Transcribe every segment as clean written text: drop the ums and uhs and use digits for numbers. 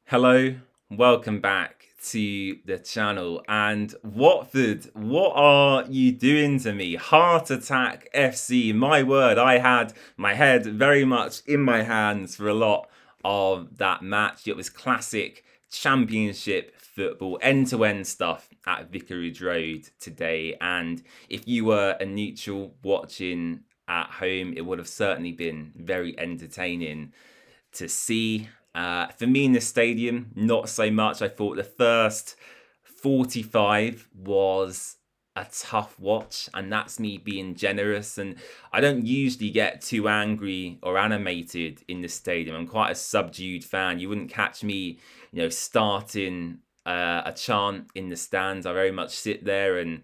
Hello, welcome back to the channel. And Watford, what are you doing to me? Heart Attack FC, my word, I had my head very much in my hands for a lot of that match. It was classic championship football, end-to-end stuff at Vicarage Road today. And if you were a neutral watching at home, it would have certainly been very entertaining to see. For me in the stadium, not so much. I thought the first 45 was a tough watch, and that's me being generous. And I don't usually get too angry or animated in the stadium. I'm quite a subdued fan. You wouldn't catch me, starting a chant in the stands. I very much sit there and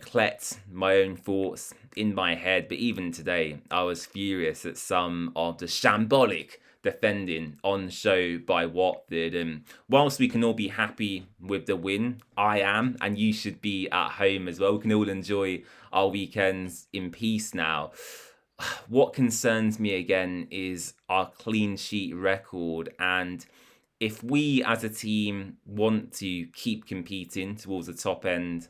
collect my own thoughts in my head. But even today, I was furious at some of the shambolic defending on show by Watford. And whilst we can all be happy with the win, I am, and you should be at home as well. We can all enjoy our weekends in peace now. What concerns me again is our clean sheet record. And if we as a team want to keep competing towards the top end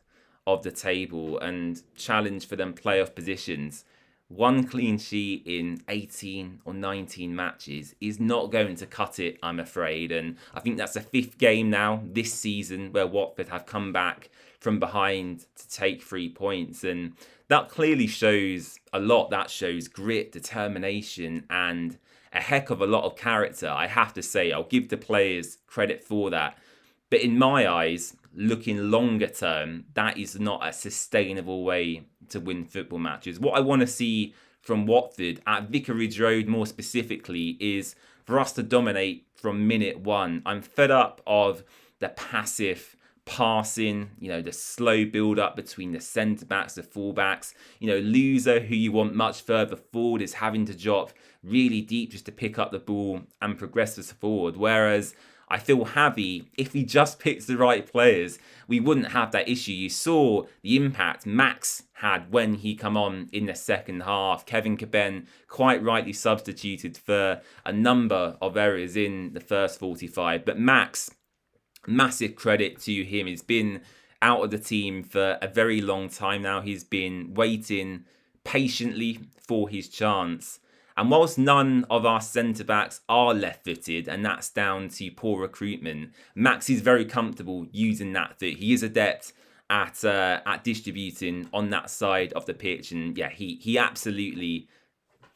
of the table and challenge for them playoff positions, one clean sheet in 18 or 19 matches is not going to cut it, I'm afraid. And I think that's the fifth game now this season where Watford have come back from behind to take 3 points. And that clearly shows a lot. That shows grit, determination, and a heck of a lot of character. I have to say, I'll give the players credit for that. But in my eyes, looking longer term, that is not a sustainable way to win football matches. What I want to see from Watford at Vicarage Road more specifically is for us to dominate from minute one. I'm fed up of the passive passing, the slow build up between the centre backs, the full backs. Loser, who you want much further forward, is having to drop really deep just to pick up the ball and progress us forward. Whereas I feel Javi, if he just picks the right players, we wouldn't have that issue. You saw the impact Max had when he come on in the second half. Kevin Caben quite rightly substituted for a number of errors in the first 45. But Max, massive credit to him. He's been out of the team for a very long time now. He's been waiting patiently for his chance. And whilst none of our centre-backs are left-footed, and that's down to poor recruitment, Max is very comfortable using that foot. He is adept at distributing on that side of the pitch. And yeah, he absolutely,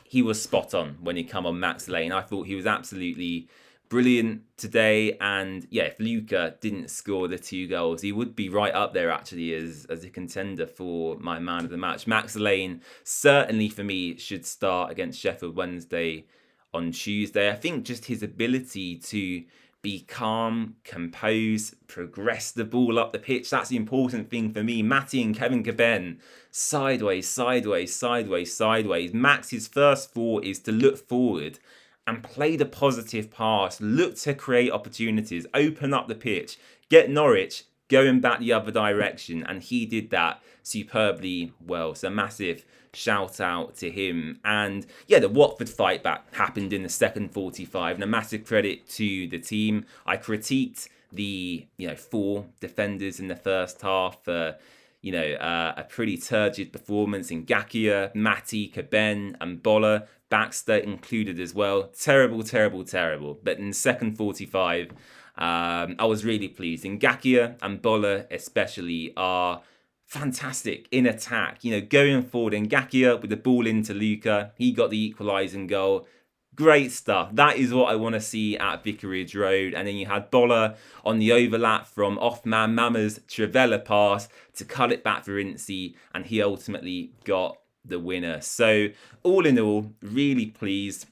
he was spot on when he come on Max Lane. I thought he was absolutely brilliant today. And yeah, if Luca didn't score the 2 goals, he would be right up there actually as a contender for my man of the match. Max Lane certainly for me should start against Sheffield Wednesday on Tuesday. I think just his ability to be calm, composed, progress the ball up the pitch, that's the important thing for me. Matty and Kevin Caben, sideways, sideways, sideways, sideways. Max's first thought is to look forward and play the positive pass, look to create opportunities, open up the pitch, get Norwich going back the other direction. And he did that superbly well. So massive shout out to him. And yeah, the Watford fight back happened in the second 45. And a massive credit to the team. I critiqued the 4 defenders in the first half for a pretty turgid performance in Gakia, Matty, Caben, and Bola. Baxter included as well. Terrible, terrible, terrible. But in the second 45, I was really pleased. And Gakia and Bola especially are fantastic in attack. Going forward. And Gakia with the ball into Luca, he got the equalising goal. Great stuff. That is what I want to see at Vicarage Road. And then you had Bola on the overlap from off-man Mama's Trivella pass to cut it back for Ince, and he ultimately got the winner. So all in all, really pleased.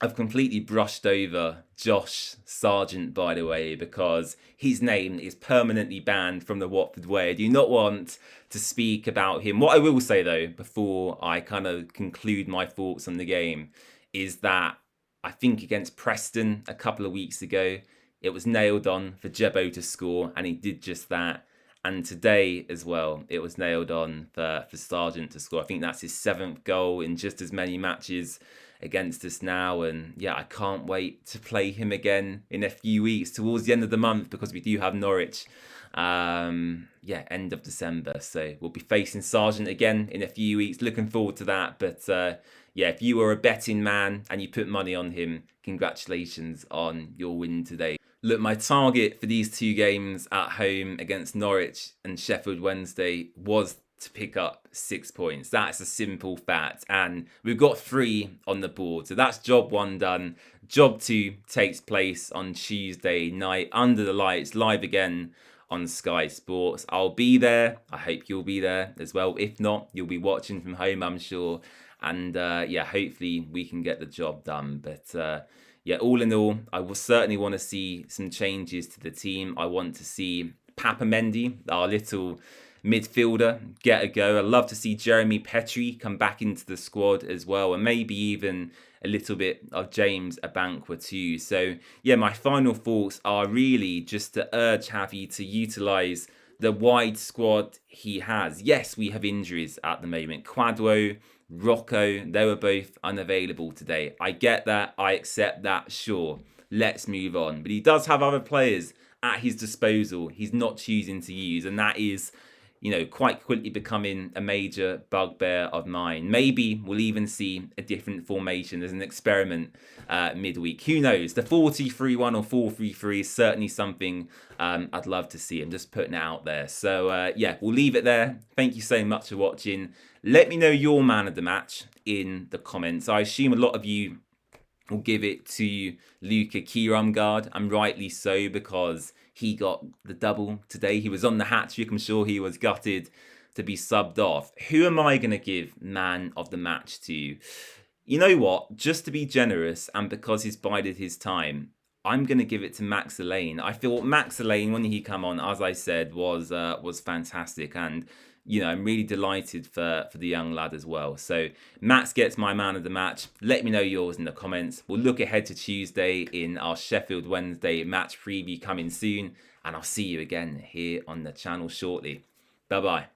I've completely brushed over Josh Sargent, by the way, because his name is permanently banned from the Watford Way. I do not want to speak about him. What I will say, though, before I kind of conclude my thoughts on the game, is that I think against Preston a couple of weeks ago, it was nailed on for Jebo to score, and he did just that. And today as well, it was nailed on for Sargent to score. I think that's his 7th goal in just as many matches against us now, and yeah, I can't wait to play him again in a few weeks towards the end of the month, because we do have Norwich end of December, so we'll be facing Sargent again in a few weeks. Looking forward to that. But yeah, if you were a betting man and you put money on him, congratulations on your win today. Look, my target for these two games at home against Norwich and Sheffield Wednesday was to pick up 6 points. That's a simple fact. And we've got 3 on the board. So that's job 1 done. Job 2 takes place on Tuesday night under the lights, live again on Sky Sports. I'll be there. I hope you'll be there as well. If not, you'll be watching from home, I'm sure. And yeah, hopefully we can get the job done. But yeah, all in all, I will certainly want to see some changes to the team. I want to see Papamendi, our little midfielder, get a go. I'd love to see Jeremy Petrie come back into the squad as well, and maybe even a little bit of James Abankwah too. So yeah, my final thoughts are really just to urge Javi to utilise the wide squad he has. Yes, we have injuries at the moment. Quadwo, Rocco, they were both unavailable today. I get that. I accept that. Sure, let's move on. But he does have other players at his disposal he's not choosing to use, and that is, you know, quite quickly becoming a major bugbear of mine. Maybe we'll even see a different formation as an experiment midweek. Who knows? The 4-2-3-1 or 4-3-3 is certainly something I'd love to see. I'm just putting it out there. So yeah, we'll leave it there. Thank you so much for watching. Let me know your man of the match in the comments. I assume a lot of you will give it to Luka Kiramgard, and rightly so, because he got the double today. He was on the hat-trick. I'm sure he was gutted to be subbed off. Who am I going to give man of the match to? You know what? Just to be generous, and because he's bided his time, I'm going to give it to Max Elaine. I thought Max Elaine, when he came on, as I said, was fantastic. And you know, I'm really delighted for the young lad as well. So Max gets my man of the match. Let me know yours in the comments. We'll look ahead to Tuesday in our Sheffield Wednesday match preview coming soon. And I'll see you again here on the channel shortly. Bye-bye.